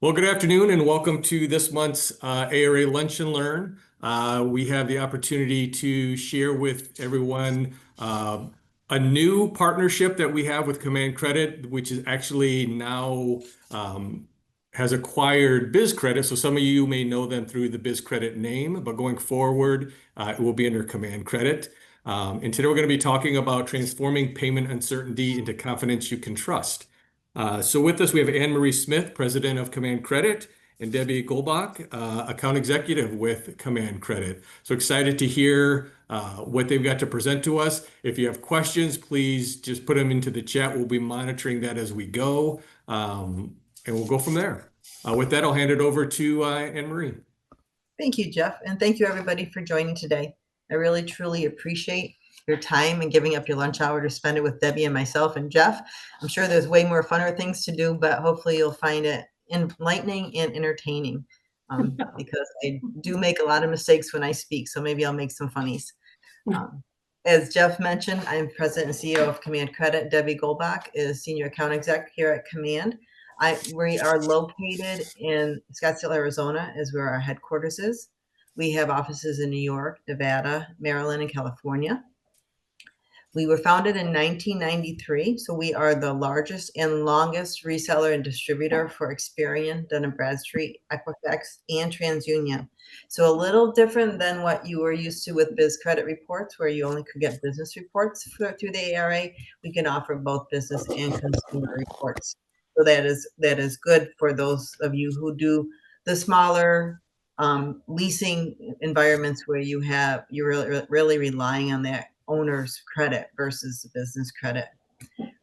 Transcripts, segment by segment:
Well, good afternoon and welcome to this month's ARA Lunch and Learn. We have the opportunity to share with everyone a new partnership that we have with Command Credit, which is actually now has acquired Biz Credit. So some of you may know them through the Biz Credit name, but going forward, it will be under Command Credit. And today we're going to be talking about transforming payment uncertainty into confidence you can trust. So with us, we have Anne Marie Smith, President of Command Credit, and Debbie Goldbach, Account Executive with Command Credit. So excited to hear what they've got to present to us. If you have questions, please just put them into the chat. We'll be monitoring that as we go, and we'll go from there. With that, I'll hand it over to Anne Marie. Thank you, Jeff, and thank you everybody for joining today. I really, truly appreciate your time and giving up your lunch hour to spend it with Debbie and myself and Jeff. I'm sure there's way more funner things to do, but hopefully you'll find it enlightening and entertaining because I do make a lot of mistakes when I speak, so maybe I'll make some funnies. As Jeff mentioned, I'm President and CEO of Command Credit. Debbie Goldbach is Senior Account Exec here at Command. We are located in Scottsdale, Arizona, is where our headquarters is. We have offices in New York, Nevada, Maryland, and California. We were founded in 1993, so we are the largest and longest reseller and distributor for Experian, Dun & Bradstreet, Equifax, and TransUnion. So a little different than what you were used to with Biz Credit reports, where you only could get business reports through the ARA. We can offer both business and consumer reports. So that is good for those of you who do the smaller leasing environments where you're really relying on that owner's credit versus the business credit.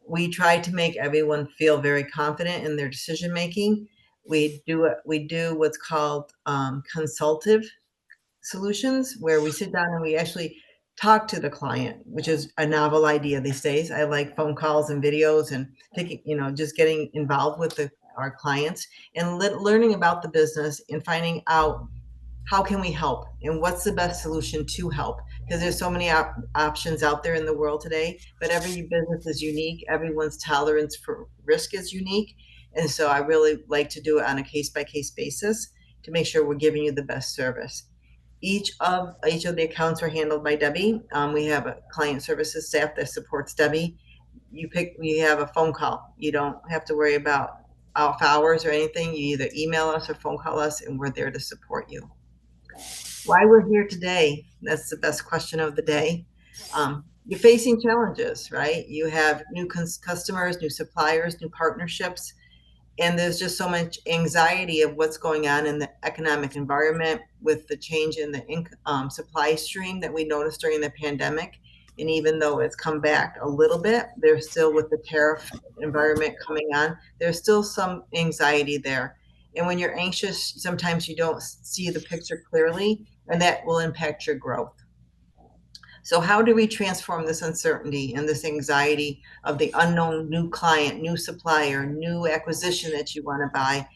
We try to make everyone feel very confident in their decision making. We do what's called consultative solutions, where we sit down and we actually talk to the client, which is a novel idea these days. I like phone calls and videos and just getting involved with our clients and learning about the business and finding out how can we help and what's the best solution to help, because there's so many options out there in the world today, but every business is unique. Everyone's tolerance for risk is unique. And so I really like to do it on a case-by-case basis to make sure we're giving you the best service. Each of the accounts are handled by Debbie. We have a client services staff that supports Debbie. You have a phone call. You don't have to worry about off hours or anything. You either email us or phone call us, and we're there to support you. Why we're here today, that's the best question of the day. You're facing challenges, right? You have new customers, new suppliers, new partnerships, and there's just so much anxiety of what's going on in the economic environment with the change in the supply stream that we noticed during the pandemic. And even though it's come back a little bit, there's still, with the tariff environment coming on, there's still some anxiety there. And when you're anxious, sometimes you don't see the picture clearly, and that will impact your growth. So how do we transform this uncertainty and this anxiety of the unknown new client, new supplier, new acquisition that you want to buy?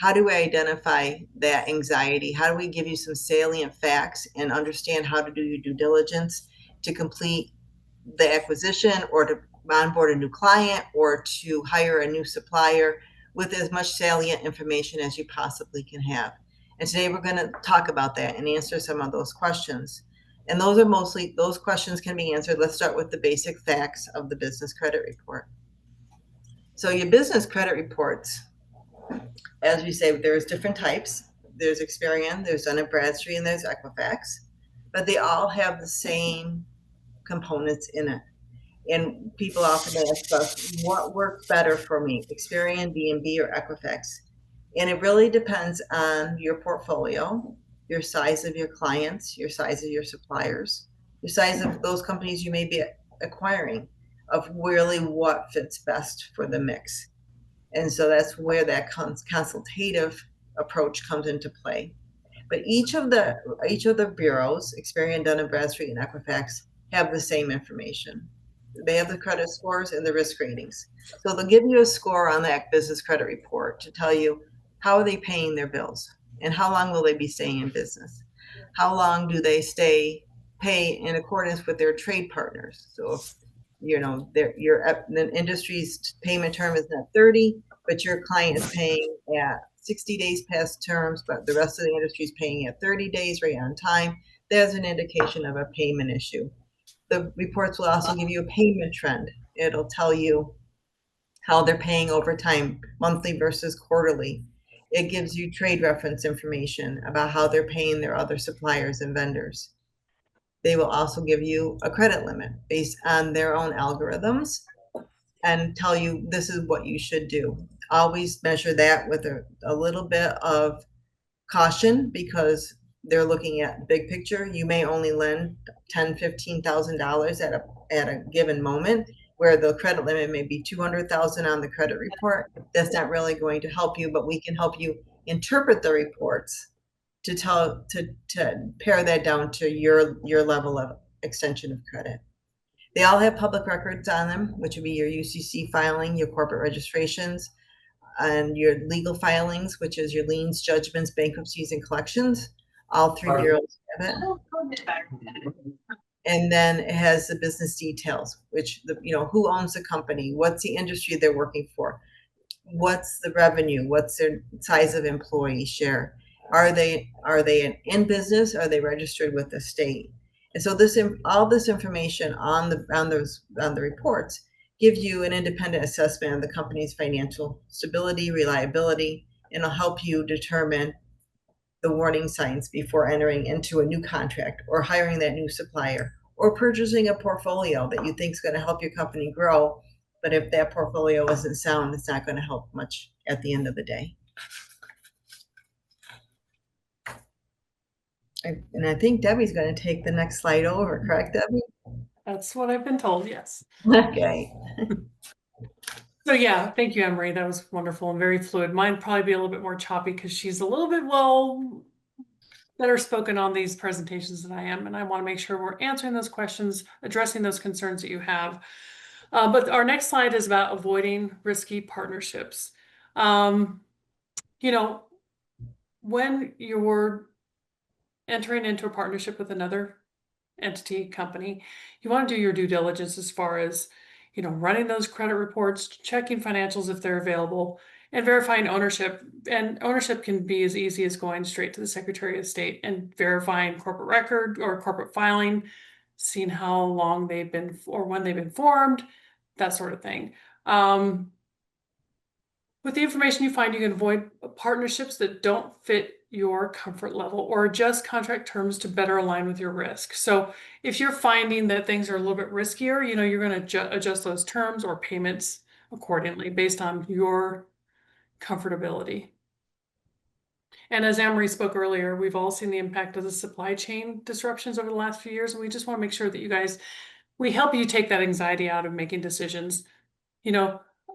How do we identify that anxiety? How do we give you some salient facts and understand how to do your due diligence to complete the acquisition, or to onboard a new client, or to hire a new supplier with as much salient information as you possibly can have? And today we're going to talk about that and answer some of those questions. And those questions can be answered. Let's start with the basic facts of the business credit report. So your business credit reports, as we say, there's different types. There's Experian, there's Dun & Bradstreet, and there's Equifax, but they all have the same components in it. And people often ask us, what works better for me, Experian, D&B, or Equifax? And it really depends on your portfolio, your size of your clients, your size of your suppliers, your size of those companies you may be acquiring, of really what fits best for the mix. And so that's where that consultative approach comes into play. But each of the bureaus, Experian, Dun & Bradstreet, and Equifax, have the same information. They have the credit scores and the risk ratings. So they'll give you a score on that business credit report to tell you how are they paying their bills and how long will they be staying in business. How long do they pay in accordance with their trade partners? So if the industry's payment term is not 30, but your client is paying at 60 days past terms, but the rest of the industry is paying at 30 days right on time, there's an indication of a payment issue. The reports will also give you a payment trend. It'll tell you how they're paying over time, monthly versus quarterly. It gives you trade reference information about how they're paying their other suppliers and vendors. They will also give you a credit limit based on their own algorithms and tell you this is what you should do. Always measure that with a little bit of caution because they're looking at the big picture. You may only lend $10,000-$15,000 at a given moment, where the credit limit may be $200,000 on the credit report. That's not really going to help you, but we can help you interpret the reports to pare that down to your level of extension of credit. They all have public records on them, which would be your UCC filing, your corporate registrations, and your legal filings, which is your liens, judgments, bankruptcies, and collections. All three bureaus have it. And then it has the business details, which who owns the company, what's the industry they're working for, what's the revenue, what's their size of employee share, are they in business, are they registered with the state? And so all this information on the reports gives you an independent assessment of the company's financial stability, reliability, and it'll help you determine the warning signs before entering into a new contract or hiring that new supplier or purchasing a portfolio that you think is going to help your company grow. But if that portfolio isn't sound, it's not going to help much at the end of the day. And I think Debbie's going to take the next slide over, correct, Debbie? That's what I've been told, yes. Okay. So yeah, thank you, Emery. That was wonderful and very fluid. Mine probably be a little bit more choppy because she's a little bit better spoken on these presentations than I am, and I want to make sure we're answering those questions, addressing those concerns that you have. But our next slide is about avoiding risky partnerships. When you're entering into a partnership with another entity, company, you want to do your due diligence as far as, running those credit reports, checking financials if they're available, and verifying ownership. And ownership can be as easy as going straight to the Secretary of State and verifying corporate record or corporate filing, seeing how long they've been or when they've been formed, that sort of thing. With the information you find, you can avoid partnerships that don't fit your comfort level or adjust contract terms to better align with your risk. So if you're finding that things are a little bit riskier, you're going to adjust those terms or payments accordingly based on your comfortability. And as Anne-Marie spoke earlier, we've all seen the impact of the supply chain disruptions over the last few years. And we just want to make sure that we help you take that anxiety out of making decisions.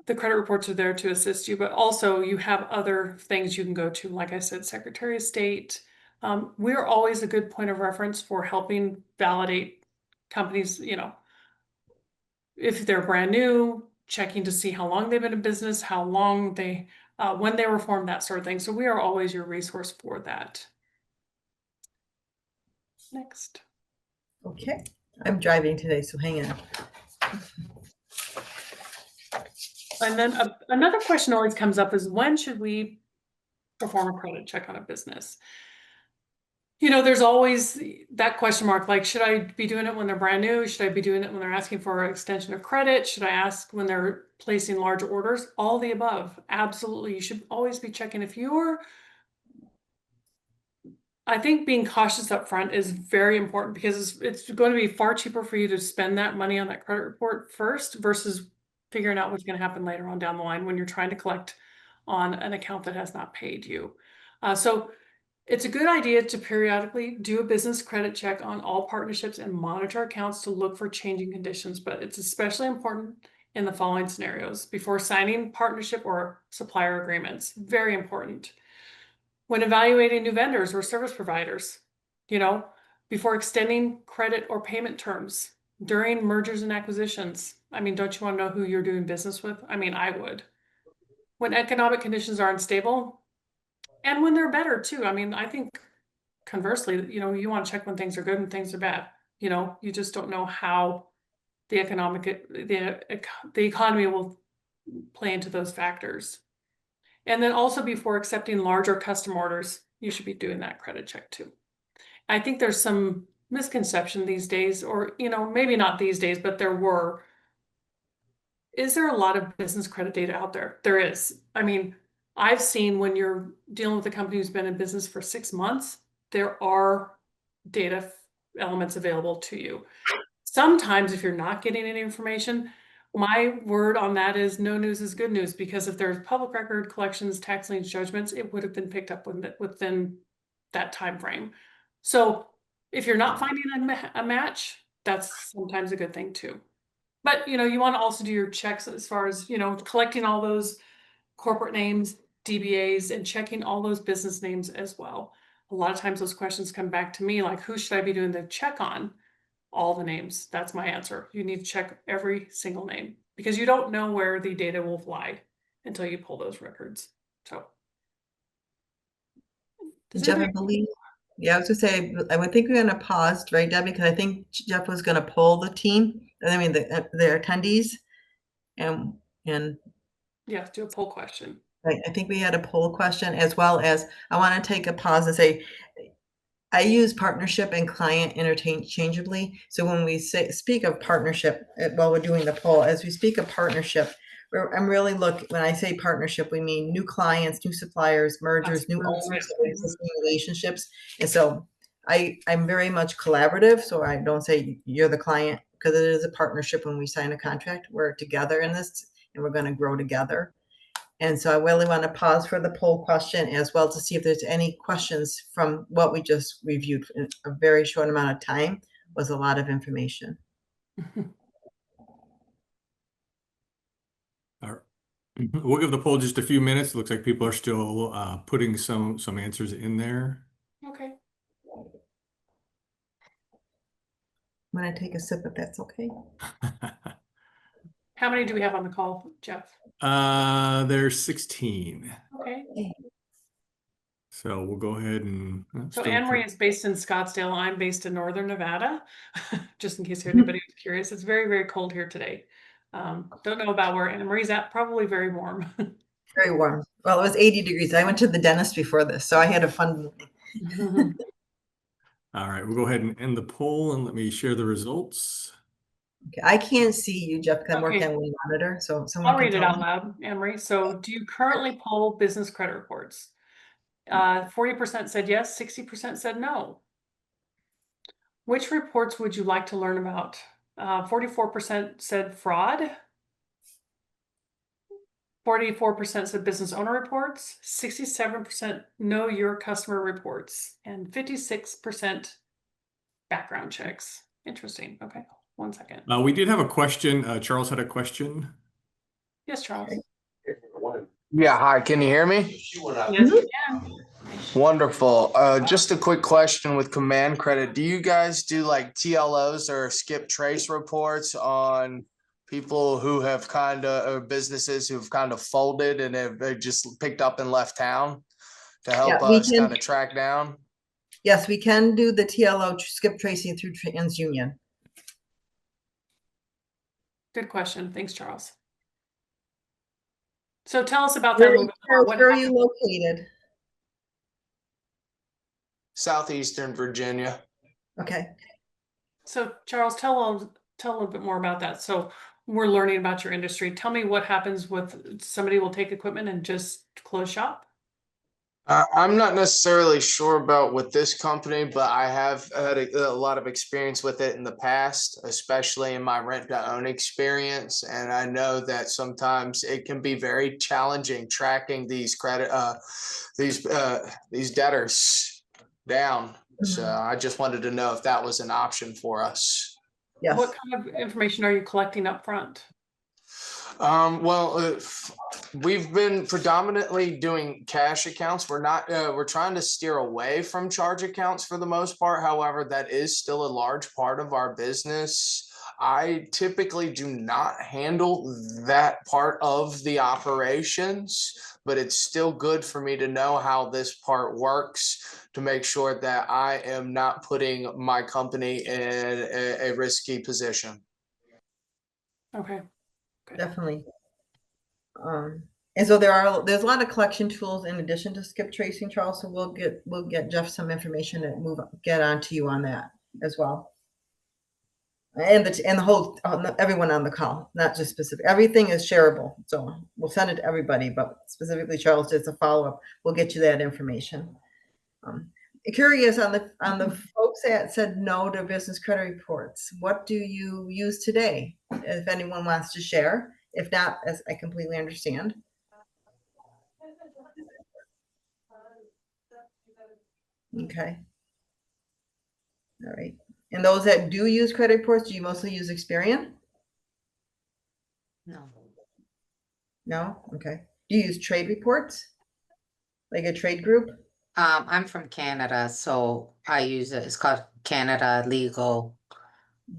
The credit reports are there to assist you, but also you have other things you can go to. Like I said, Secretary of State. We're always a good point of reference for helping validate companies, if they're brand new, checking to see how long they've been in business, how long when they were formed, that sort of thing. So we are always your resource for that. Next. Okay. I'm driving today, so hang on. And then another question always comes up is, when should we perform a credit check on a business? There's always that question mark, like, should I be doing it when they're brand new? Should I be doing it when they're asking for an extension of credit? Should I ask when they're placing large orders? All the above. Absolutely. You should always be checking. I think being cautious up front is very important because it's going to be far cheaper for you to spend that money on that credit report first versus figuring out what's going to happen later on down the line when you're trying to collect on an account that has not paid you. So it's a good idea to periodically do a business credit check on all partnerships and monitor accounts to look for changing conditions, but it's especially important in the following scenarios: before signing partnership or supplier agreements. Very important. When evaluating new vendors or service providers, before extending credit or payment terms, during mergers and acquisitions. Don't you want to know who you're doing business with? I would. When economic conditions are unstable, and when they're better too. I think conversely, you want to check when things are good and things are bad. You just don't know how the economy will play into those factors. And then also before accepting larger custom orders, you should be doing that credit check too. I think there's some misconception these days, or, maybe not these days, but there were. Is there a lot of business credit data out there? There is. I mean, I've seen when you're dealing with a company who's been in business for 6 months, there are data elements available to you. Sometimes if you're not getting any information, my word on that is no news is good news, because if there's public record collections, tax liens, judgments, it would have been picked up within that time frame. So if you're not finding a match, that's sometimes a good thing too. But you want to also do your checks as far as, collecting all those corporate names, DBAs, and checking all those business names as well. A lot of times those questions come back to me like, who should I be doing the check on? All the names. That's my answer. You need to check every single name, because you don't know where the data will fly until you pull those records. So. Jeff, I believe, yeah, I was gonna say, I would think we're gonna pause, right, Debbie? Because I think Jeff was gonna poll the team, the attendees. And Yeah, do a poll question. right, I think we had a poll question, as well as, I want to take a pause and say, I use partnership and client interchangeably. So when we speak of partnership, while we're doing the poll, as we speak of partnership, I'm really when I say partnership, we mean new clients, new suppliers, mergers, new Customers, owners yeah. of existing relationships. And so I'm very much collaborative. So I don't say you're the client, because it is a partnership. When we sign a contract, we're together in this, and we're going to grow together. And so I really want to pause for the poll question, as well, to see if there's any questions from what we just reviewed in a very short amount of time. Was a lot of information. All right. We'll give the poll just a few minutes. It looks like people are still putting some answers in there. Okay. I'm going to take a sip, if that's okay. How many do we have on the call, Jeff? There's 16. Okay. So we'll go ahead and. So Anne Marie is based in Scottsdale. I'm based in Northern Nevada. Just in case anybody was curious, it's very, very cold here today. Don't know about where Anne Marie's at. Probably very warm. Very warm. Well, it was 80 degrees. I went to the dentist before this, so I had a fun morning. All right, we'll go ahead and end the poll, and let me share the results. Okay. I can't see you, Jeff, because I'm working Okay. on one monitor. So someone I'll can read it tell out me. loud, Anne Marie. So do you currently poll business credit reports? 40% said yes, 60% said no. Which reports would you like to learn about? 44% said fraud. 44% said business owner reports, 67% know your customer reports, and 56% background checks. Interesting. Okay, 1 second. We did have a question. Charles had a question. Yes, Charles. Yeah, hi, can you hear me? Yes, we can. Wonderful. Just a quick question with command credit. Do you guys do like TLOs or skip trace reports on people who have or businesses who've kind of folded and have just picked up and left town to help Yeah, we us can. kind of track down? Yes, we can do the TLO skip tracing through TransUnion. Good question. Thanks, Charles. So tell us about that a little bit more. Where are you located? Southeastern Virginia. Okay. So Charles, tell a little bit more about that. So we're learning about your industry. Tell me what happens with somebody will take equipment and just close shop. I'm not necessarily sure about with this company, but I have had a lot of experience with it in the past, especially in my rent to own experience. And I know that sometimes it can be very challenging tracking these these debtors down. So I just wanted to know if that was an option for us. Yes. What kind of information are you collecting up front? Well, we've been predominantly doing cash accounts. We're trying to steer away from charge accounts for the most part. However, that is still a large part of our business. I typically do not handle that part of the operations, but it's still good for me to know how this part works to make sure that I am not putting my company in a risky position. Okay. Definitely. And so there's a lot of collection tools in addition to skip tracing, Charles. So we'll get Jeff some information and get on to you on that as well. And the whole everyone on the call, not just specific. Everything is shareable, so we'll send it to everybody. But specifically, Charles, as a follow up, we'll get you that information. Curious on the folks that said no to business credit reports. What do you use today? If anyone wants to share, if not, as I completely understand. Okay. All right. And those that do use credit reports, do you mostly use Experian? No. No? Okay. Do you use trade reports? Like a trade group? I'm from Canada, so I use it. It's called Canada Legal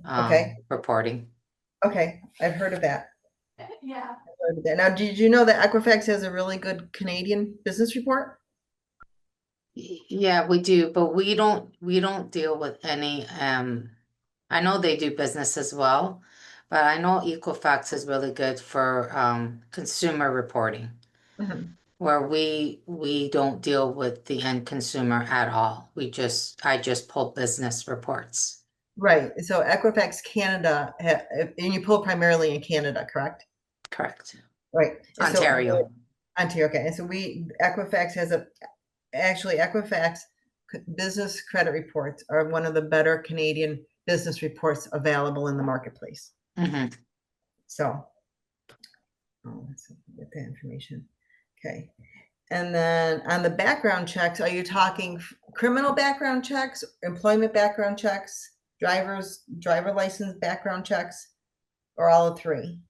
Okay. Reporting. Okay. I've heard of that. Yeah. I've heard of that. Now, did you know that Equifax has a really good Canadian business report? Yeah, we do, but we don't deal with any I know they do business as well, but I know Equifax is really good for consumer reporting, Mhm. where we don't deal with the end consumer at all. I just pull business reports. Right. So Equifax Canada, and you pull primarily in Canada, correct? Correct. Right. And so Ontario. Ontario. Okay. And so Equifax has Equifax business credit reports are one of the better Canadian business reports available in the marketplace. Hmm. So, let's get that information. Okay. And then on the background checks, are you talking criminal background checks, employment background checks, driver license background checks, or all three?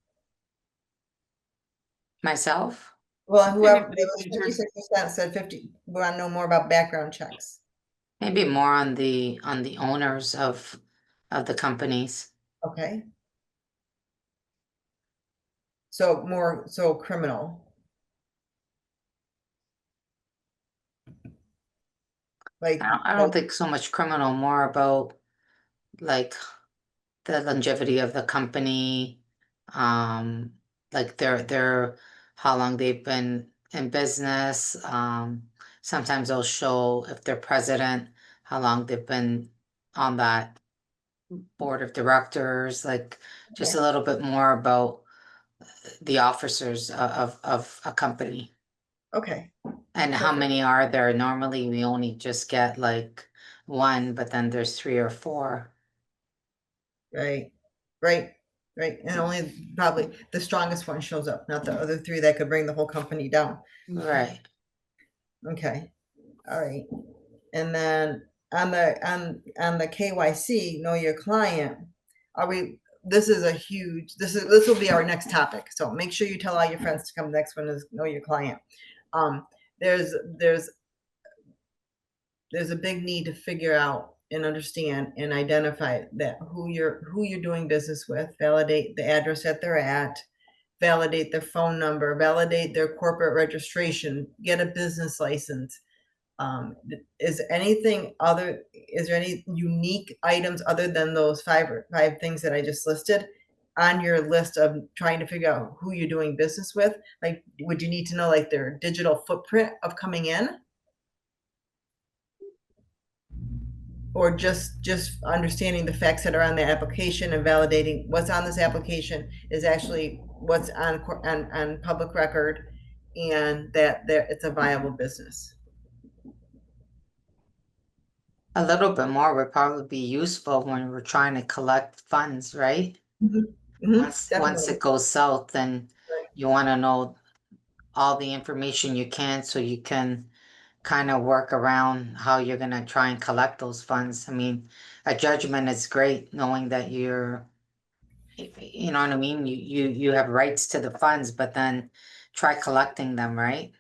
Myself? Well, whoever, Anybody can turn. 56% said 50, we want to know more about background checks. Maybe more on the owners of the companies. Okay. So criminal. Like, I don't think so much criminal, more about like the longevity of the company, like their how long they've been in business. Sometimes they'll show if they're president, how long they've been on that board of directors, like just a little bit more about the officers of a company. okay. And how Perfect. many are there? Normally, we only just get like one, but then there's 3 or 4. Right. Right. Right. And only probably the strongest one shows up, not the other three that could bring the whole company down. Right. Okay. All right. And then on the KYC, know your client, this is this will be our next topic. So make sure you tell all your friends to come. The next one is know your client. There's a big need to figure out and understand and identify that who you're doing business with, validate the address that they're at, validate their phone number, validate their corporate registration, get a business license. Is there any unique items other than those five things that I just listed on your list of trying to figure out who you're doing business with? Like, would you need to know like their digital footprint of coming in? Or just understanding the facts that are on the application and validating what's on this application is actually what's on public record, and that it's a viable business. A little bit more would probably be useful when we're trying to collect funds, right? Once Definitely. it goes south, then Right. you want to know all the information you can so you can kind of work around how you're gonna try and collect those funds. I mean, a judgment is great knowing that you know what I mean? You have rights to the funds, but then try collecting them, right?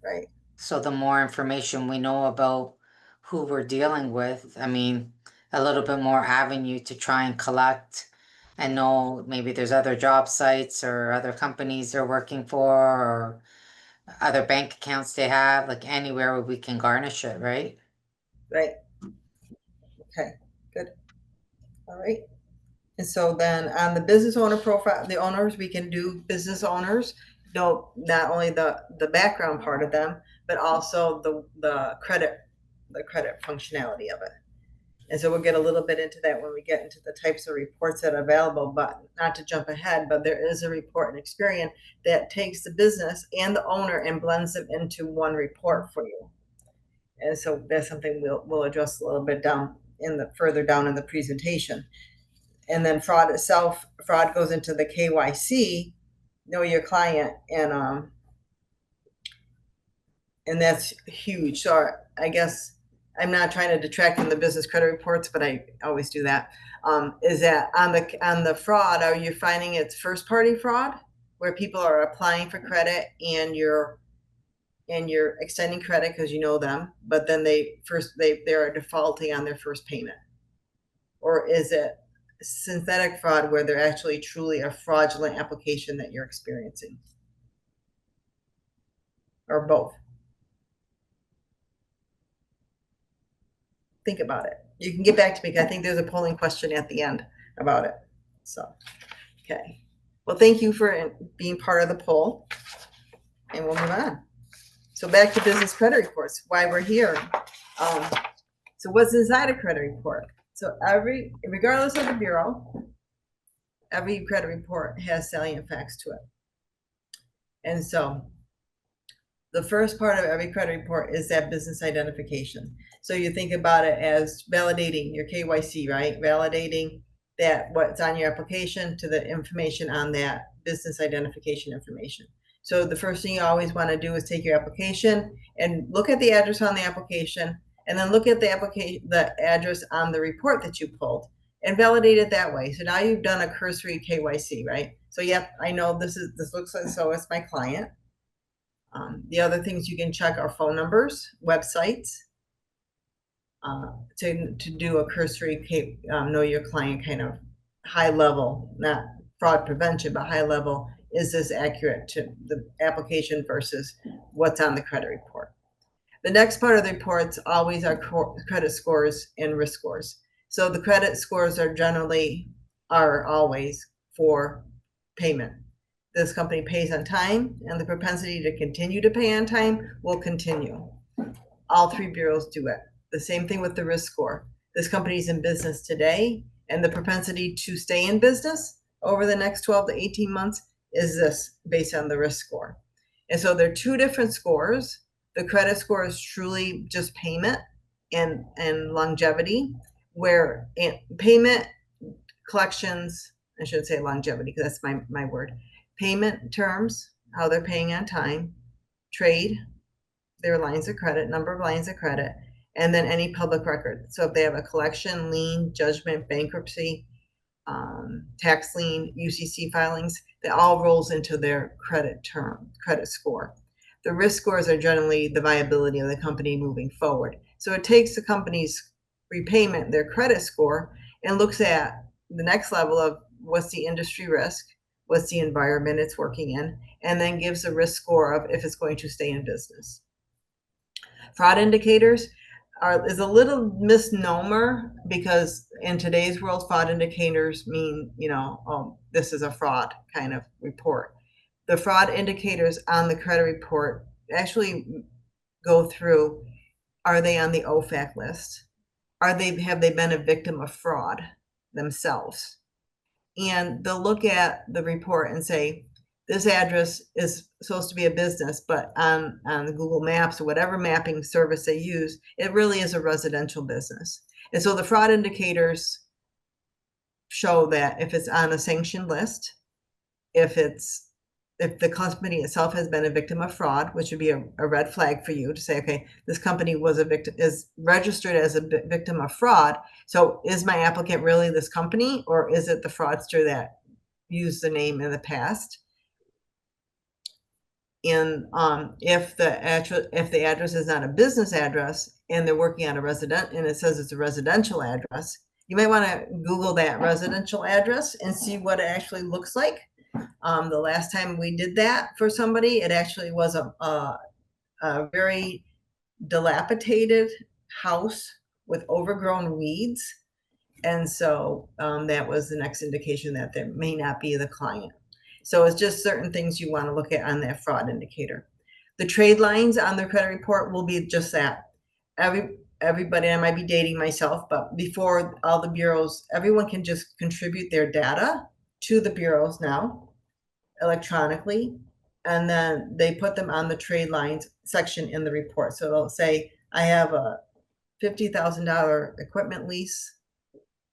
Right. So the more information we know about who we're dealing with, I mean, a little bit more avenue to try and collect and know maybe there's other job sites or other companies they're working for or other bank accounts they have, like anywhere where we can garnish it, right? Right. Okay. Good. All right. And so then on the business owner profile, the owners, we can do business owners. don't, not only the background part of them, but also the credit functionality of it. And so we'll get a little bit into that when we get into the types of reports that are available, but not to jump ahead, but there is a report in Experian that takes the business and the owner and blends them into one report for you. And so that's something we'll address a little bit further down in the presentation. And then fraud itself, fraud goes into the KYC, know your client, and that's huge. So I guess I'm not trying to detract from the business credit reports, but I always do that. Is that on the fraud, are you finding it's first party fraud where people are applying for credit and you're extending credit because you know them, but then they're defaulting on their first payment? Or is it synthetic fraud where they're actually truly a fraudulent application that you're experiencing? Or both? Think about it. You can get back to me. I think there's a polling question at the end about it. So, okay. Well, thank you for being part of the poll, and we'll move on. So back to business credit reports, why we're here. So what's inside a credit report? So regardless of the bureau, every credit report has salient facts to it. And so the first part of every credit report is that business identification. So you think about it as validating your KYC, right? Validating that what's on your application to the information on that business identification information. So the first thing you always want to do is take your application and look at the address on the application, and then look at the address on the report that you pulled, and validate it that way. So now you've done a cursory KYC, right? So yep, I know this looks like, so it's my client. The other things you can check are phone numbers, websites, to do a cursory know your client kind of high level, not fraud prevention, but high level. Is this accurate to the application versus what's on the credit report? The next part of the reports always are credit scores and risk scores. So the credit scores are always for payment. This company pays on time, and the propensity to continue to pay on time will continue. All three bureaus do it. The same thing with the risk score. This company's in business today, and the propensity to stay in business over the next 12 to 18 months is this, based on the risk score. And so there are two different scores. The credit score is truly just payment and longevity, where payment, collections, I should say longevity because that's my word. Payment terms, how they're paying on time, trade, their lines of credit, number of lines of credit, and then any public record. So if they have a collection, lien, judgment, bankruptcy, tax lien, UCC filings, that all rolls into their credit score. The risk scores are generally the viability of the company moving forward. So it takes the company's repayment, their credit score, and looks at the next level of what's the industry risk, what's the environment it's working in, and then gives a risk score of if it's going to stay in business. Fraud indicators is a little misnomer, because in today's world, fraud indicators mean, this is a fraud kind of report. The fraud indicators on the credit report actually go through, are they on the OFAC list? Have they been a victim of fraud themselves? And they'll look at the report and say, this address is supposed to be a business, but on the Google Maps or whatever mapping service they use, it really is a residential business. And so the fraud indicators show that if it's on a sanctioned list, if the company itself has been a victim of fraud, which would be a red flag for you to say, okay, this company is registered as a victim of fraud. So is my applicant really this company, or is it the fraudster that used the name in the past? And if the address is not a business address and they're working on a resident and it says it's a residential address, you might want to Google that residential address and see what it actually looks like. The last time we did that for somebody, it actually was a very dilapidated house with overgrown weeds. And so that was the next indication that there may not be the client. So it's just certain things you want to look at on that fraud indicator. The trade lines on the credit report will be just that. Everybody, I might be dating myself, but before all the bureaus, everyone can just contribute their data to the bureaus now electronically, and then they put them on the trade lines section in the report. So it'll say, I have a $50,000 equipment lease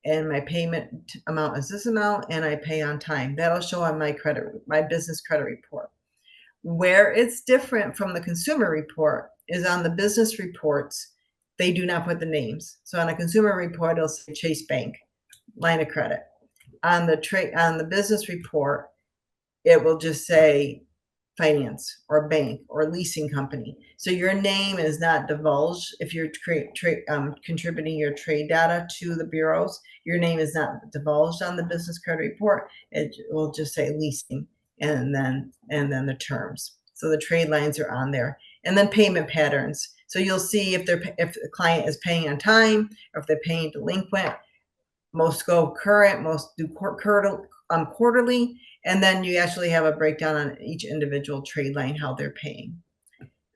and my payment amount is this amount and I pay on time. That'll show on my business credit report. Where it's different from the consumer report is on the business reports, they do not put the names. So on a consumer report, it'll say Chase Bank, line of credit. On the business report, it will just say finance or bank or leasing company. So your name is not divulged if you're contributing your trade data to the bureaus. Your name is not divulged on the business credit report. It will just say leasing and then the terms. So the trade lines are on there, and then payment patterns. So you'll see if the client is paying on time or if they're paying delinquent. Most go current, most do quarterly, and then you actually have a breakdown on each individual trade line, how they're paying.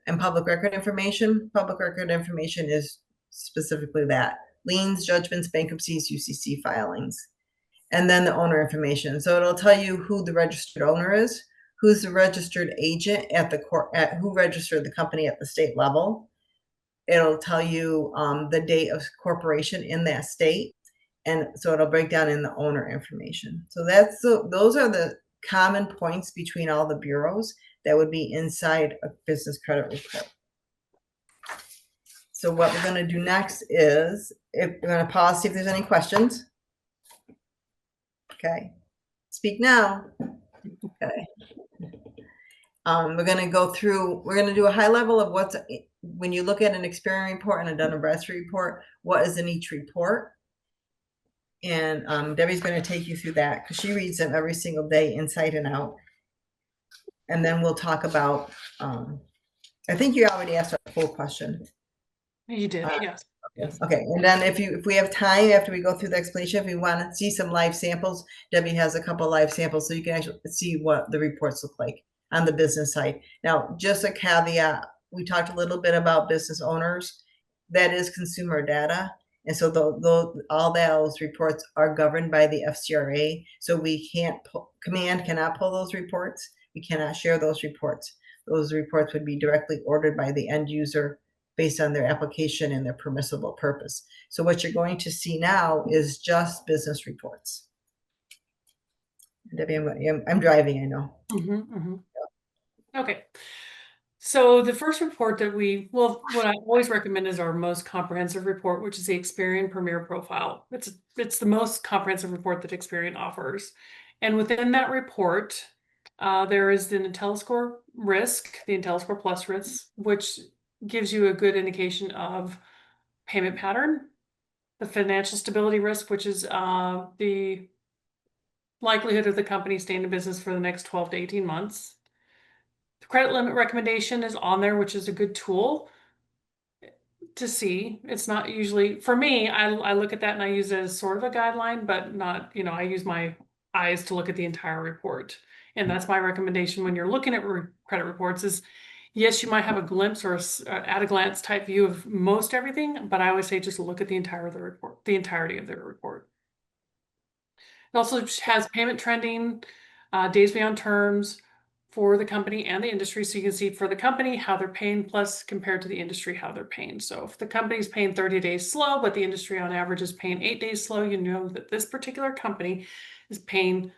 And public record information is specifically that: liens, judgments, bankruptcies, UCC filings. And then the owner information. So it'll tell you who the registered owner is, who's the registered agent at the court, who registered the company at the state level. It'll tell you the date of corporation in that state. And so it'll break down in the owner information. So those are the common points between all the bureaus that would be inside a business credit report. So what we're going to do next is, we're going to pause, see if there's any questions. Okay. Speak now. Okay. We're going to do a high level of when you look at an Experian report and a Dun & Bradstreet report, what is in each report. And Debbie's going to take you through that because she reads them every single day, inside and out. And then we'll talk about, I think you already asked a full question. You did, yes. Yes. Okay, and then if we have time after we go through the explanation, if we want to see some live samples, Debbie has a couple live samples so you can actually see what the reports look like on the business side. Now, just a caveat, we talked a little bit about business owners. That is consumer data. And so all those reports are governed by the FCRA. So we Command cannot pull those reports. We cannot share those reports. Those reports would be directly ordered by the end user based on their application and their permissible purpose. So what you're going to see now is just business reports. Debbie, I'm driving, I know. Okay. So the first report that what I always recommend is our most comprehensive report, which is the Experian Premier Profile. It's the most comprehensive report that Experian offers. And within that report, there is the IntelliScore risk, the IntelliScore Plus risk, which gives you a good indication of payment pattern, the financial stability risk, which is the likelihood of the company staying in business for the next 12 to 18 months. The credit limit recommendation is on there, which is a good tool to see. It's not usually, for me, I look at that and I use it as sort of a guideline, but not, I use my eyes to look at the entire report. And that's my recommendation when you're looking at credit reports is, yes, you might have a glimpse or at a glance type view of most everything, but I always say just look at the entirety of the report. It also has payment trending, days beyond terms for the company and the industry. So you can see for the company, how they're paying, plus compared to the industry, how they're paying. So if the company's paying 30 days slow, but the industry on average is paying 8 days slow, you know that this particular company is paying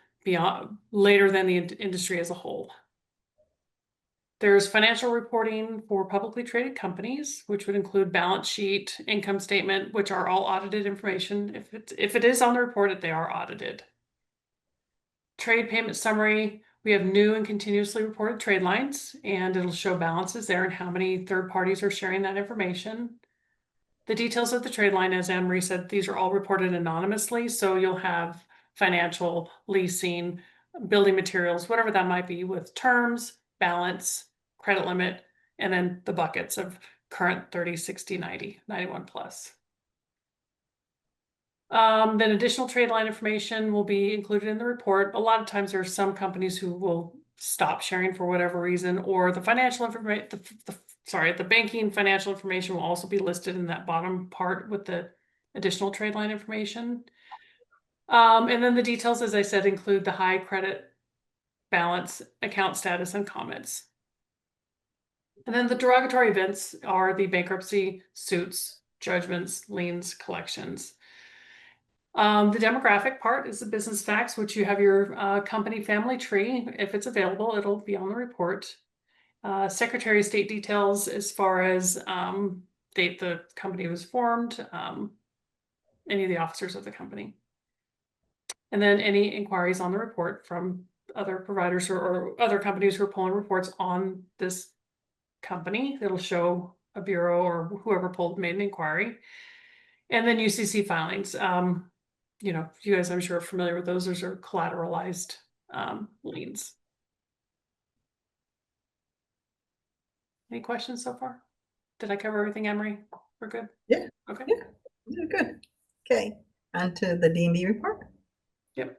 later than the industry as a whole. There's financial reporting for publicly traded companies, which would include balance sheet, income statement, which are all audited information. If it is on the report, they are audited. Trade payment summary. We have new and continuously reported trade lines, and it'll show balances there and how many third parties are sharing that information. The details of the trade line, as Anne-Marie said, these are all reported anonymously. So you'll have financial, leasing, building materials, whatever that might be, with terms, balance, credit limit, and then the buckets of current 30, 60, 90, 91 plus. Then additional trade line information will be included in the report. A lot of times there are some companies who will stop sharing for whatever reason, or the financial information, the banking financial information will also be listed in that bottom part with the additional trade line information. And then the details, as I said, include the high credit balance, account status, and comments. And then the derogatory events are the bankruptcy, suits, judgments, liens, collections. The demographic part is the business facts, which you have your company family tree. If it's available, it'll be on the report. Secretary of State details as far as date the company was formed, any of the officers of the company. And then any inquiries on the report from other providers or other companies who are pulling reports on this company. It'll show a bureau or whoever made an inquiry. And then UCC filings. You know, you guys, I'm sure, are familiar with those. Those are collateralized liens. Any questions so far? Did I cover everything, Emery? We're good? Yeah. Okay. Yeah. Yeah, good. Okay. On to the D&B report. Yep.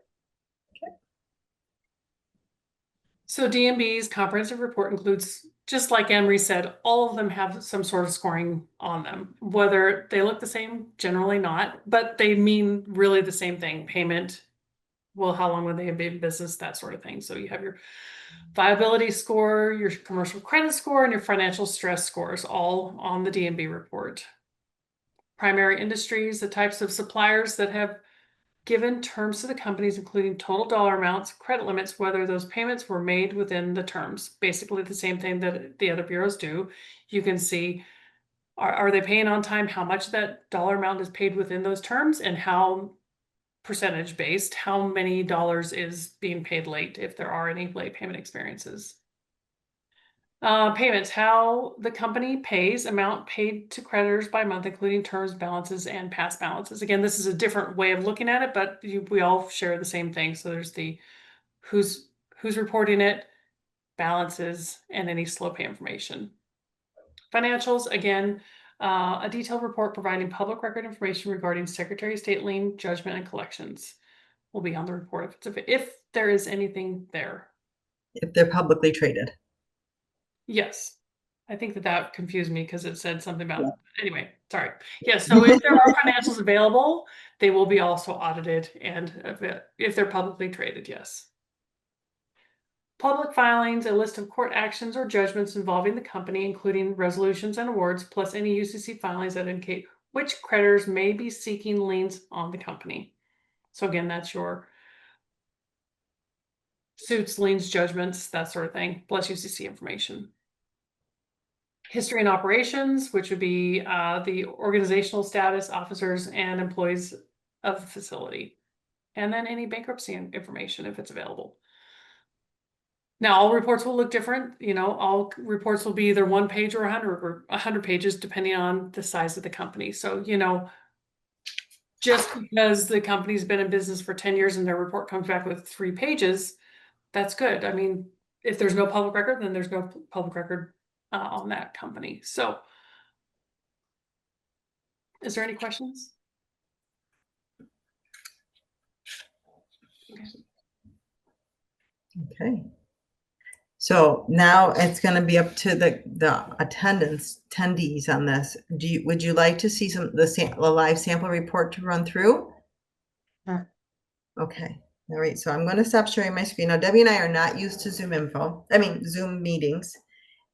So DMB's comprehensive report includes, just like Emery said, all of them have some sort of scoring on them. Whether they look the same, generally not, but they mean really the same thing. Payment, well, how long would they have been in business, that sort of thing. So you have your viability score, your commercial credit score, and your financial stress scores all on the DMB report. Primary industries, the types of suppliers that have given terms to the companies, including total dollar amounts, credit limits, whether those payments were made within the terms. Basically the same thing that the other bureaus do. You can see, are they paying on time? How much that dollar amount is paid within those terms, and how percentage based, how many dollars is being paid late if there are any late payment experiences. Payments, how the company pays, amount paid to creditors by month, including terms, balances, and past balances. Again, this is a different way of looking at it, but we all share the same thing. So there's the who's reporting it, balances, and any slow pay information. Financials, again, a detailed report providing public record information regarding Secretary of State lien, judgment, and collections will be on the report if there is anything there. If they're publicly traded. Yes. I think that confused me because it said something about, anyway, sorry. Yes, so if there are financials available, they will be also audited, and if they're publicly traded, yes. Public filings, a list of court actions or judgments involving the company, including resolutions and awards, plus any UCC filings that indicate which creditors may be seeking liens on the company. So again, that's your suits, liens, judgments, that sort of thing, plus UCC information. History and operations, which would be the organizational status, officers, and employees of the facility. And then any bankruptcy information if it's available. Now, all reports will look different. You know, all reports will be either 1 page or 100 pages, depending on the size of the company. So, you know, just because the company's been in business for 10 years and their report comes back with 3 pages, that's good. I mean, if there's no public record, then there's no public record on that company. So, is there any questions? Okay. So now it's going to be up to the attendees on this. Would you like to see the live sample report to run through? Sure. Okay. All right. So I'm going to stop sharing my screen. Now, Debbie and I are not used to Zoom meetings.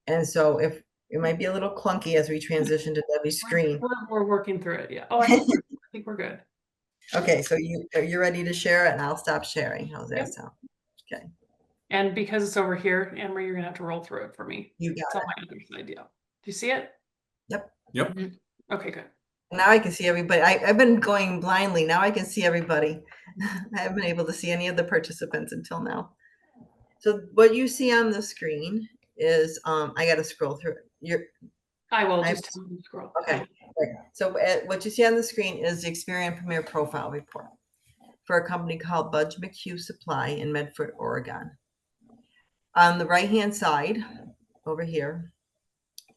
And so if it might be a little clunky as we transition to Debbie's screen. We're working through it. Yeah. Oh, I think we're good. Okay. So you're ready to share it, and I'll stop sharing. How's that Yep. sound? Okay. And because it's over here, Anne-Marie, you're gonna have to roll through it for me. You got It's it. on my other side, yeah. Do you see it? Yep. Okay, good. Now I can see everybody. I've been going blindly. Now I can see everybody. I haven't been able to see any of the participants until now. So what you see on the screen is, I got to scroll through it. I will I- just tell you to scroll. Okay. So what you see on the screen is the Experian Premier Profile Report for a company called Budge McHugh Supply in Medford, Oregon. On the right-hand side over here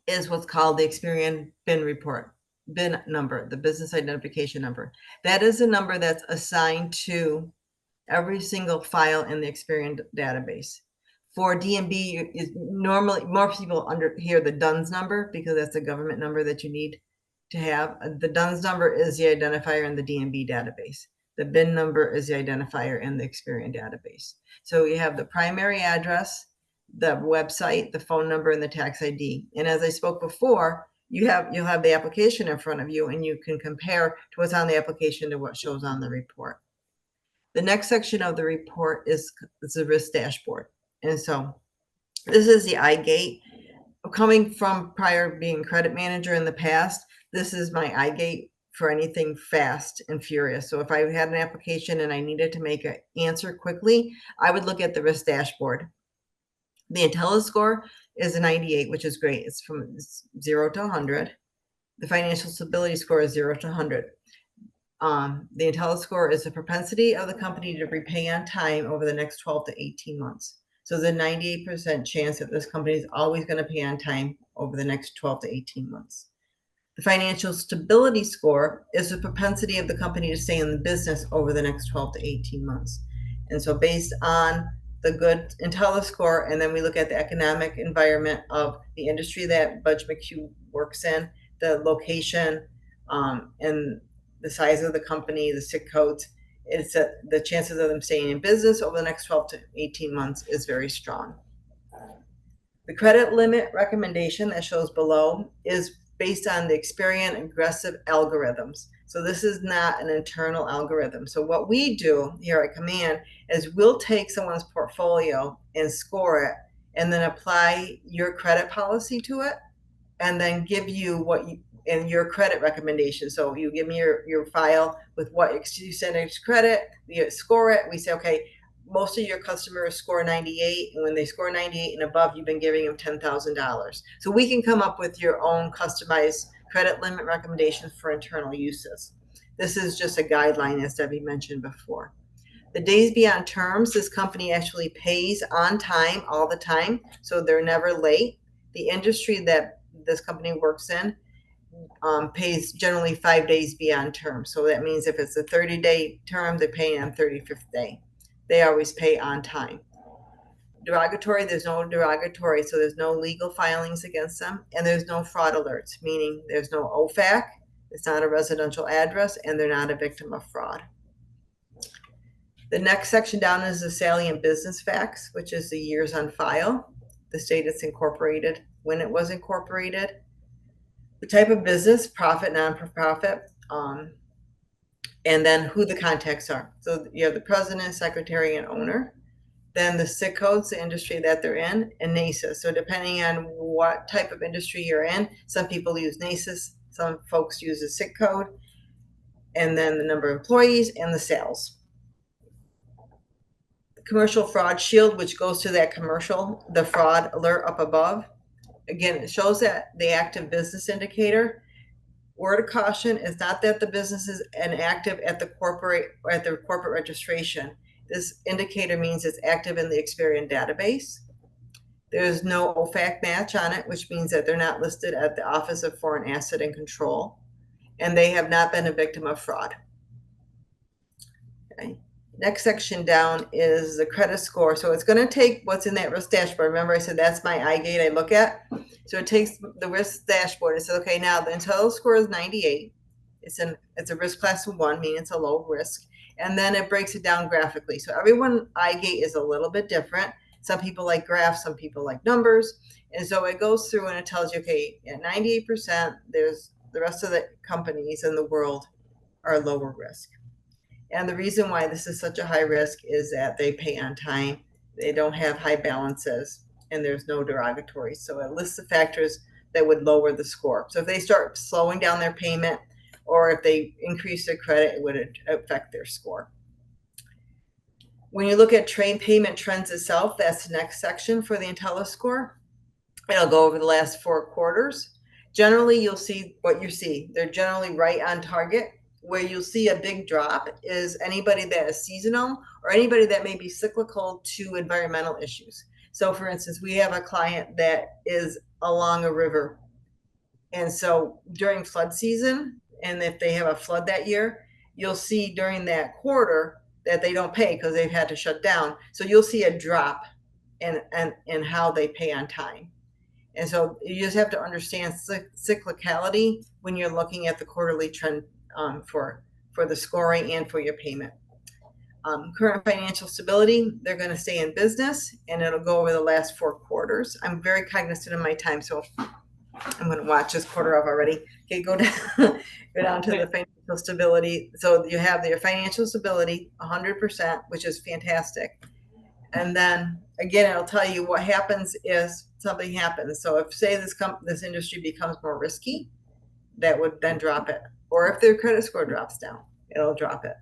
is what's called the Experian BIN Report. BIN number, the business identification number. That is a number that's assigned to every single file in the Experian database. For DMB, is normally more people hear the DUNS number because that's a government number that you need to have. The DUNS number is the identifier in the DMB database. The BIN number is the identifier in the Experian database. So you have the primary address, the website, the phone number, and the tax ID. And as I spoke before, you'll have the application in front of you, and you can compare to what's on the application to what shows on the report. The next section of the report is the risk dashboard. And so this is the iGate. Coming from prior being credit manager in the past, this is my iGate for anything fast and furious. So if I had an application and I needed to make an answer quickly, I would look at the risk dashboard. The IntelliScore is a 98, which is great. It's from 0 to 100. The financial stability score is 0 to 100. The IntelliScore is the propensity of the company to repay on time over the next 12 to 18 months. So there's a 98% chance that this company is always going to pay on time over the next 12 to 18 months. The financial stability score is the propensity of the company to stay in the business over the next 12 to 18 months. And so based on the good IntelliScore, and then we look at the economic environment of the industry that Budge McHugh works in, the location, and the size of the company, the SIC codes, it's the chances of them staying in business over the next 12 to 18 months is very strong. The credit limit recommendation that shows below is based on the Experian aggressive algorithms. So this is not an internal algorithm. So what we do here at Command is we'll take someone's portfolio and score it, and then apply your credit policy to it, and then give you what you and your credit recommendation. So you give me your file with what you send it to credit, you score it. We say, okay, most of your customers score 98, and when they score 98 and above, you've been giving them $10,000. So we can come up with your own customized credit limit recommendations for internal uses. This is just a guideline, as Debbie mentioned before. The days beyond terms, this company actually pays on time all the time, so they're never late. The industry that this company works in pays generally 5 days beyond term. So that means if it's a 30-day term, they're paying on 35th day. They always pay on time. Derogatory, there's no derogatory, so there's no legal filings against them, and there's no fraud alerts, meaning there's no OFAC, it's not a residential address, and they're not a victim of fraud. The next section down is the salient business facts, which is the years on file, the state it's incorporated, when it was incorporated, the type of business, profit, non-profit, and then who the contacts are. So you have the president, secretary, and owner. Then the SIC codes, the industry that they're in, and NACIS. So depending on what type of industry you're in, some people use NACIS, some folks use a SIC code, and then the number of employees and the sales. The commercial fraud shield, which goes to that commercial, the fraud alert up above. Again, it shows that the active business indicator. Word of caution is not that the business is inactive at the corporate registration. This indicator means it's active in the Experian database. There's no OFAC match on it, which means that they're not listed at the Office of Foreign Asset and Control, and they have not been a victim of fraud. Okay. Next section down is the credit score. So it's going to take what's in that risk dashboard. Remember I said that's my iGate I look at. So it takes the risk dashboard and says, okay, now the IntelliScore is 98. It's a risk class of 1, meaning it's a low risk. And then it breaks it down graphically. So everyone iGate is a little bit different. Some people like graphs, some people like numbers. And so it goes through and it tells you, okay, at 98%, there's the rest of the companies in the world are lower risk. And the reason why this is such a high risk is that they pay on time, they don't have high balances, and there's no derogatory. So it lists the factors that would lower the score. So if they start slowing down their payment, or if they increase their credit, it would affect their score. When you look at trade payment trends itself, that's the next section for the IntelliScore. It'll go over the last 4 quarters. Generally, you'll see what you see. They're generally right on target. Where you'll see a big drop is anybody that is seasonal or anybody that may be cyclical to environmental issues. So for instance, we have a client that is along a river And so during flood season, and if they have a flood that year, you'll see during that quarter that they don't pay because they've had to shut down. So you'll see a drop in how they pay on time. And so you just have to understand cyclicality when you're looking at the quarterly trend for the scoring and for your payment. Current financial stability, they're going to stay in business, and it'll go over the last 4 quarters. I'm very cognizant of my time, so I'm going to watch this quarter off already. Okay, go down, go down to the financial stability. So you have your financial stability, 100%, which is fantastic. And then again, it'll tell you what happens is something happens. So if say this industry becomes more risky, that would then drop it. Or if their credit score drops down, it'll drop it.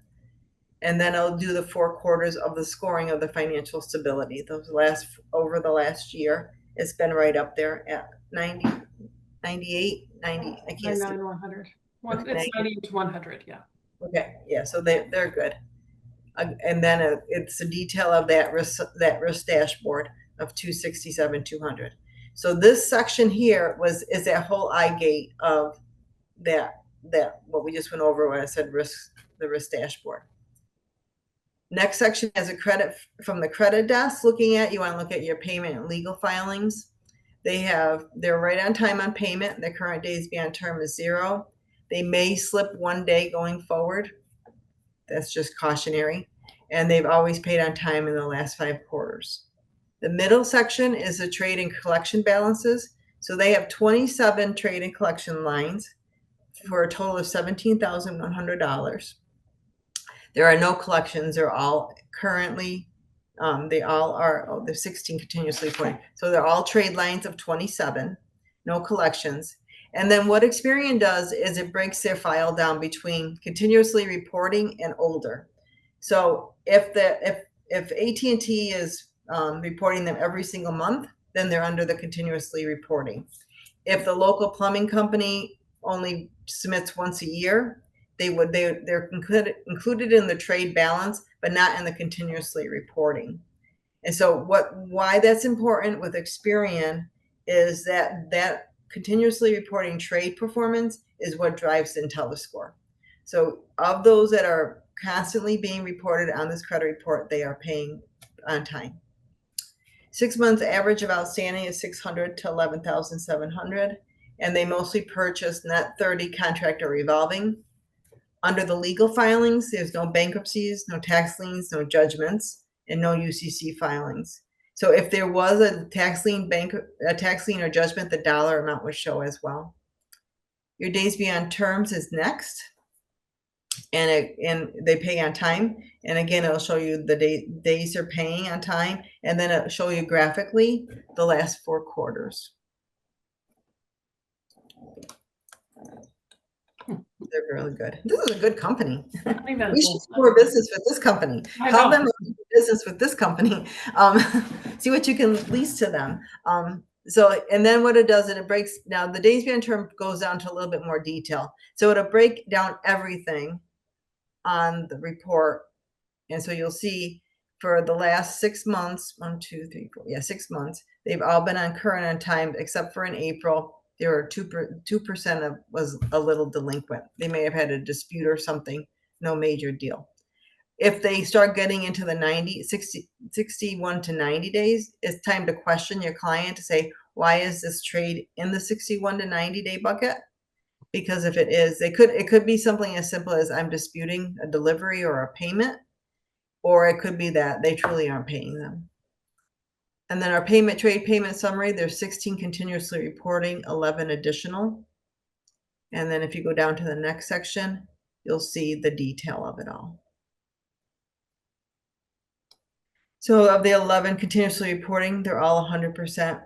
And then it'll do the 4 quarters of the scoring of the financial stability. Over the last year, it's been right up there at 90, 98, 90. I can't see. 99, 100. It's 90 to 100, yeah. Okay, yeah, so they're good. And then it's a detail of that risk dashboard of 267, 200. So this section here is that whole eye gate of that what we just went over when I said the risk dashboard. Next section has a credit from the credit desk looking at. You want to look at your payment and legal filings. They're right on time on payment. The current days beyond term is 0. They may slip 1 day going forward. That's just cautionary. And they've always paid on time in the last 5 quarters. The middle section is the trade and collection balances. So they have 27 trade and collection lines for a total of $17,100. There are no collections. They're all currently, there's 16 continuously reporting. So they're all trade lines of 27, no collections. And then what Experian does is it breaks their file down between continuously reporting and older. So if AT&T is reporting them every single month, then they're under the continuously reporting. If the local plumbing company only submits once a year, they're included in the trade balance, but not in the continuously reporting. And so why that's important with Experian is that continuously reporting trade performance is what drives the IntelliScore. So of those that are constantly being reported on this credit report, they are paying on time. 6 months average of outstanding is 600 to 11,700, and they mostly purchase net 30 contract or revolving. Under the legal filings, there's no bankruptcies, no tax liens, no judgments, and no UCC filings. So if there was a tax lien or judgment, the dollar amount would show as well. Your days beyond terms is next, and they pay on time. And again, it'll show you the days they're paying on time, and then it'll show you graphically the last 4 quarters. They're really good. This is a good company. I think that's We should do more business with this company. Tell them to do business with this company. See what you can lease to them. So, and then what it does, it breaks now the days beyond term goes down to a little bit more detail. So it'll break down everything on the report. And so you'll see for the last 6 months, 1, 2, 3, 4, 6 months, they've all been on current on time, except for in April. There were 2% was a little delinquent. They may have had a dispute or something, no major deal. If they start getting into the 61 to 90 days, it's time to question your client to say, why is this trade in the 61 to 90 day bucket? Because if it is, it could be something as simple as I'm disputing a delivery or a payment, or it could be that they truly aren't paying them. And then our trade payment summary, there's 16 continuously reporting, 11 additional. And then if you go down to the next section, you'll see the detail of it all. So of the 11 continuously reporting, they're all 100%.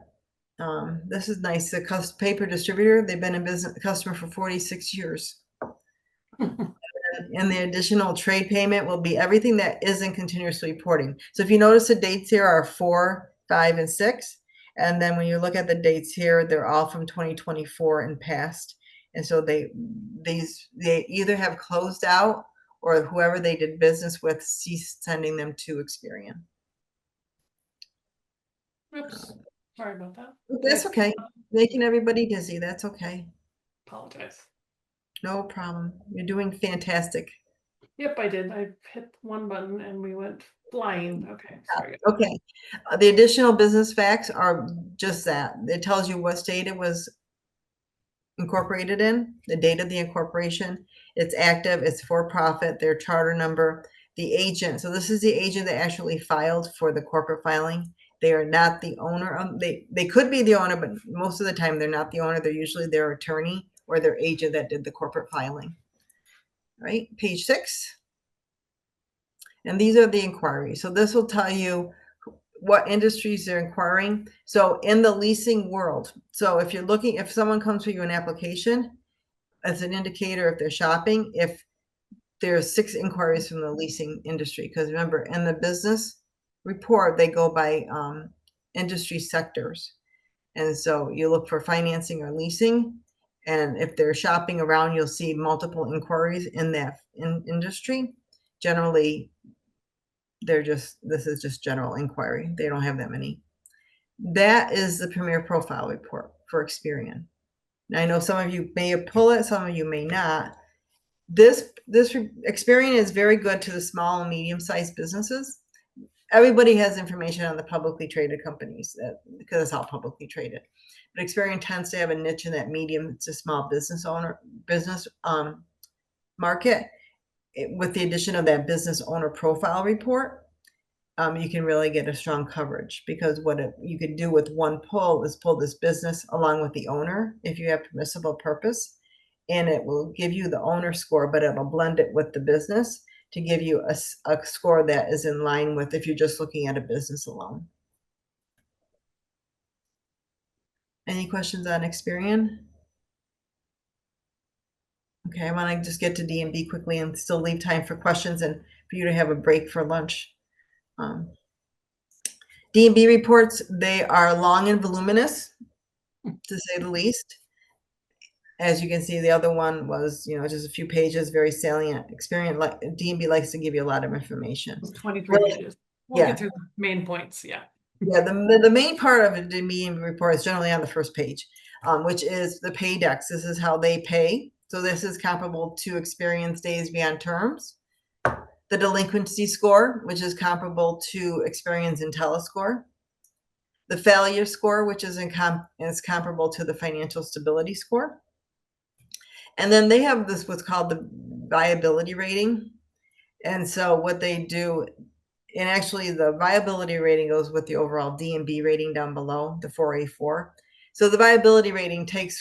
This is nice. The paper distributor, they've been a customer for 46 years. And the additional trade payment will be everything that isn't continuously reporting. So if you notice the dates here are 4, 5, and 6. And then when you look at the dates here, they're all from 2024 and past. And so they either have closed out or whoever they did business with ceased sending them to Experian. Oops, sorry about that. That's okay. Making everybody dizzy. That's okay. Apologize. No problem. You're doing fantastic. Yep, I did. I hit one button and we went flying. Okay, sorry. Okay. The additional business facts are just that. It tells you what state it was incorporated in, the date of the incorporation, it's active, it's for profit, their charter number, the agent. So this is the agent that actually filed for the corporate filing. They are not the owner of, they could be the owner, but most of the time they're not the owner. They're usually their attorney or their agent that did the corporate filing. Right, page 6. And these are the inquiries. So this will tell you what industries they're inquiring. So in the leasing world, so if you're looking, if someone comes to you an application, as an indicator if they're shopping, if there's 6 inquiries from the leasing industry, because remember in the business report they go by industry sectors, and so you look for financing or leasing, and if they're shopping around you'll see multiple inquiries in that industry. Generally this is just general inquiry, they don't have that many. That is the Premier Profile Report for Experian. Now, I know some of you may pull it, some of you may not. This Experian is very good to the small and medium-sized businesses. Everybody has information on the publicly traded companies because it's all publicly traded. But Experian tends to have a niche in that medium to small business market. With the addition of that business owner profile report, you can really get a strong coverage, because what you could do with one pull is pull this business along with the owner if you have permissible purpose, and it will give you the owner score, but it'll blend it with the business to give you a score that is in line with if you're just looking at a business alone. Any questions on Experian? Okay, I want to just get to D&B quickly and still leave time for questions and for you to have a break for lunch. D&B reports, they are long and voluminous, to say the least. As you can see, the other one was, just a few pages, very salient. Experian, like D&B likes to give you a lot of information. It's 23 pages. We'll Yeah. get through the main points. Yeah. Yeah, the main part of a D&B report is generally on the first page, which is the pay dex. This is how they pay. So this is comparable to Experian's days beyond terms. The delinquency score, which is comparable to Experian's IntelliScore. The failure score, which is comparable to the financial stability score. And then they have this what's called the viability rating. And so what they do, and actually the viability rating goes with the overall D&B rating down below, the 4A4. So the viability rating takes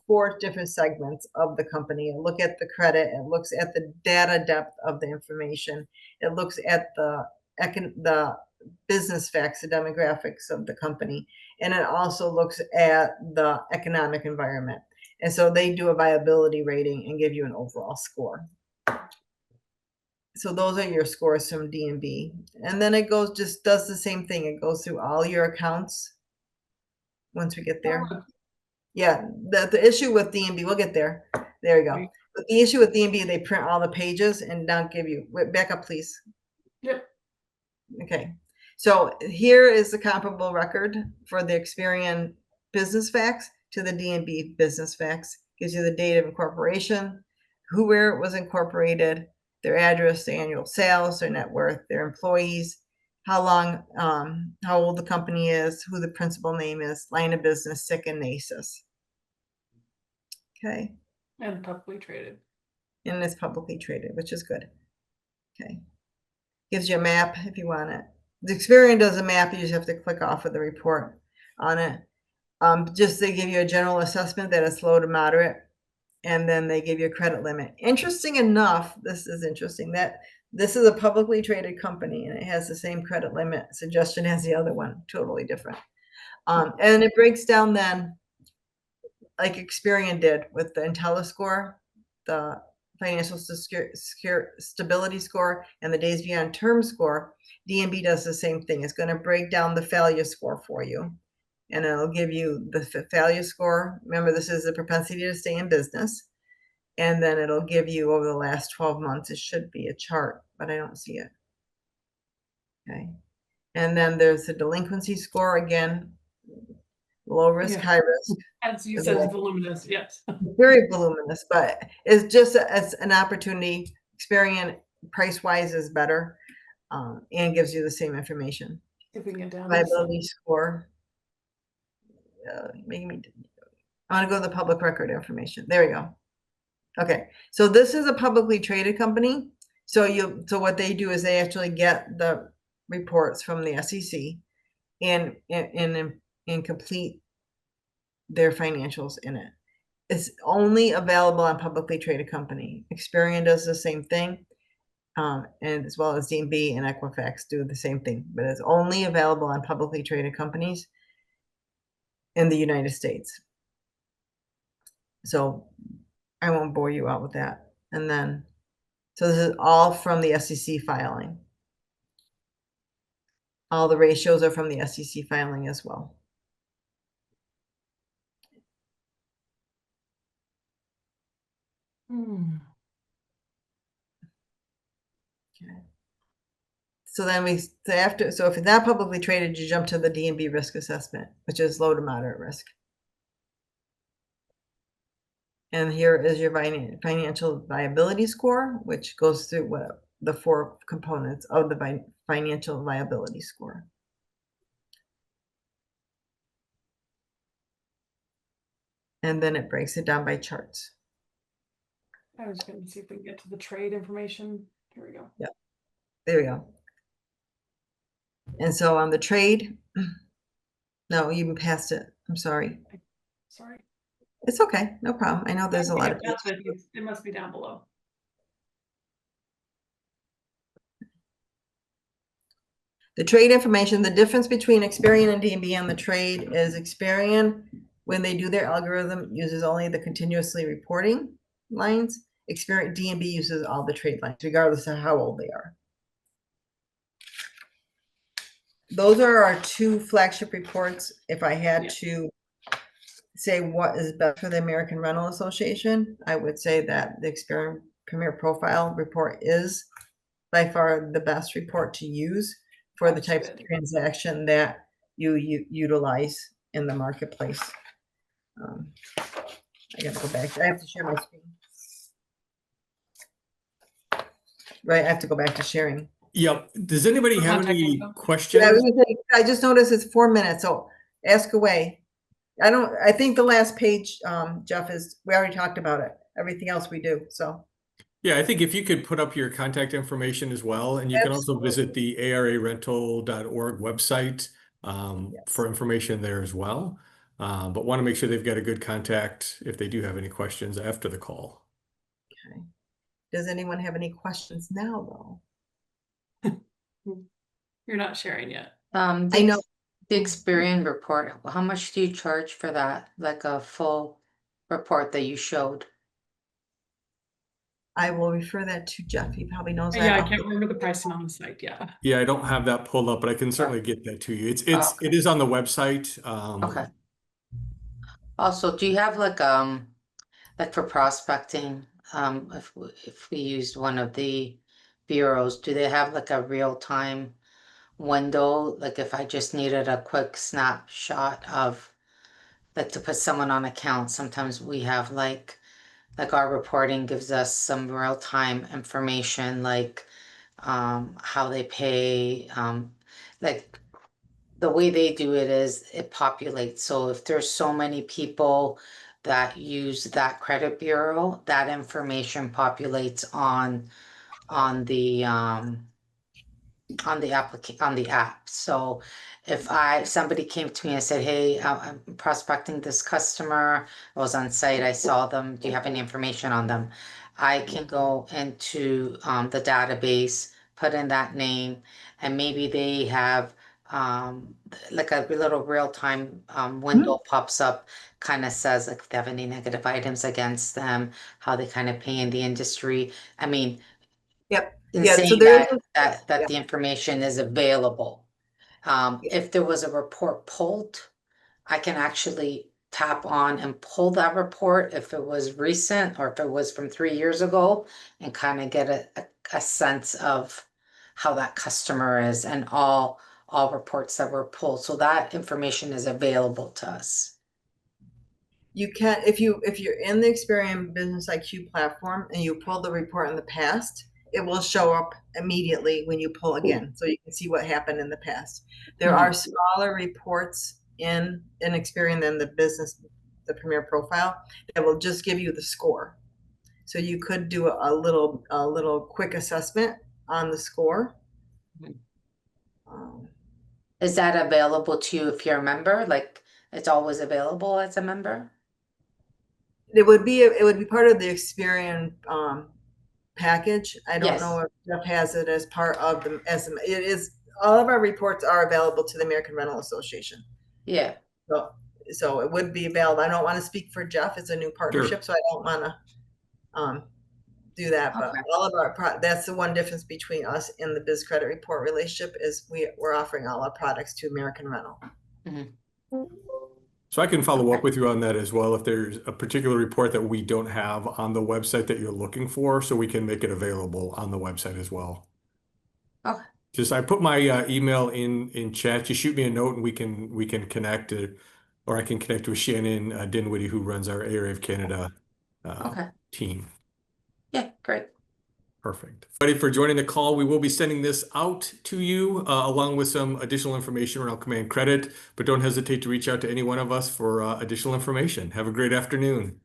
4 different segments of the company. It looks at the credit, it looks at the data depth of the information, it looks at the business facts, the demographics of the company, and it also looks at the economic environment. And so they do a viability rating and give you an overall score. So those are your scores from D&B. And then it just does the same thing. It goes through all your accounts once we get there. Yeah, the issue with D&B, we'll get there. There you go. But the issue with D&B, they print all the pages and don't give you, back up please. Yep. Okay, so here is the comparable record for the Experian business facts to the D&B business facts. Gives you the date of incorporation, where it was incorporated, their address, their annual sales, their net worth, their employees, how long, how old the company is, who the principal name is, line of business, SIC and NACIS. Okay. And publicly traded. And it's publicly traded, which is good. Okay. Gives you a map if you want it. The Experian does a map, you just have to click off of the report on it. Just they give you a general assessment that it's low to moderate, and then they give you a credit limit. Interesting enough, this is interesting, that this is a publicly traded company and it has the same credit limit suggestion as the other one, totally different. And it breaks down then, like Experian did with the IntelliScore, the financial stability score, and the days beyond term score. D&B does the same thing. It's going to break down the failure score for you, and it'll give you the failure score. Remember, this is the propensity to stay in business, and then it'll give you over the last 12 months. It should be a chart, but I don't see it. Okay, and then there's the delinquency score again. low risk, Yeah. high risk. As you Is said, it- voluminous, yes. Very voluminous, but it's just as an opportunity. Experian price wise is better, and gives you the same information. If we can get down. Viability score. Making me. I want to go to the public record information. There we go. Okay, so this is a publicly traded company. So what they do is they actually get the reports from the SEC and complete their financials in it. It's only available on publicly traded company. Experian does the same thing, and as well as D&B and Equifax do the same thing, but it's only available on publicly traded companies in the United States. So I won't bore you out with that. And then, so this is all from the SEC filing. All the ratios are from the SEC filing as well. Hmm. Okay. So then so if it's not publicly traded, you jump to the D&B risk assessment, which is low to moderate risk. And here is your financial viability score, which goes through the 4 components of the financial viability score. And then it breaks it down by charts. I was going to see if we can get to the trade information. Here we go. There we go. And so on the trade, no, you even passed it. I'm sorry. Sorry. It's okay. No problem. I know there's a lot of That's it. It must be down below. the trade information. The difference between Experian and D&B on the trade is Experian, when they do their algorithm, uses only the continuously reporting lines. Experian D&B uses all the trade lines, regardless of how old they are. Those are our 2 flagship reports. If I had to say what is best for the American Rental Association, I would say that the Experian Premier Profile report is by far the best report to use for the types of transaction that you utilize in the marketplace. I gotta go back. I have to share my screen. Right, I have to go back to sharing. Yep. Does anybody have Contact any info. questions? Yeah, I just noticed it's 4 minutes, so ask away. I think the last page, Jeff, we already talked about it. Everything else we do, so. Yeah, I think if you could put up your contact information as well, and you can also Absolutely. visit the ararental.org website for information there as well. But want to make sure they've got a good contact if they do have any questions after the call. Okay. Does anyone have any questions now, though? You're not sharing yet. I know. The Experian report, how much do you charge for that? Like a full report that you showed? I will refer that to Jeff. He probably knows that. Yeah, I can't remember the pricing on the site. Yeah. Yeah, I don't have that pulled up, but I can certainly get that to you. It is on the website. Okay. Also, do you have like for prospecting, if we used one of the bureaus, do they have like a real-time window? Like if I just needed a quick snapshot of, like to put someone on account, sometimes we have like our reporting gives us some real-time information, like how they pay, like the way they do it is it populates. So if there's so many people that use that credit bureau, that information populates on the on the app. So if somebody came to me and said, "Hey, I'm prospecting this customer. I was on site. I saw them. Do you have any information on them?" I can go into the database, put in that name, and maybe they have like a little real-time window pops up, kind of says like if they have any negative items against them, how they kind of pay in the industry. I mean, Yep. in Yeah. So saying there is. that the information is available. If there was a report pulled, I can actually tap on and pull that report if it was recent or if it was from 3 years ago, and kind of get a sense of how that customer is, and all all reports that were pulled. So that information is available to us. You can, if you're in the Experian Business IQ platform and you pull the report in the past, it will show up immediately when you pull again, so you can see what happened in the past. There are smaller reports in Experian than the Premier Profile that will just give you the score. So you could do a little quick assessment on the score. Is that available to you if you're a member? Like it's always available as a member? It would be part of the Experian package. I don't know if Jeff has it as part of it is. All of our reports are available to the American Rental Association. Yeah. So it would be available. I don't want to speak for Jeff. It's a new partnership, so I don't want to do that. But all of our that's the one difference between us and the Biz Credit Report relationship is we're offering all our products to American Rental. So I can follow up with you on that as well if there's a particular report that we don't have on the website that you're looking for, so we can make it available on the website as well. Okay. Just I put my email in chat. You shoot me a note and we can connect, or I can connect with Shannon Dinwiddie, who runs our ARA of Canada team. Yeah, great. Perfect. Ready for joining the call. We will be sending this out to you along with some additional information around Command Credit, but don't hesitate to reach out to any one of us for additional information. Have a great afternoon.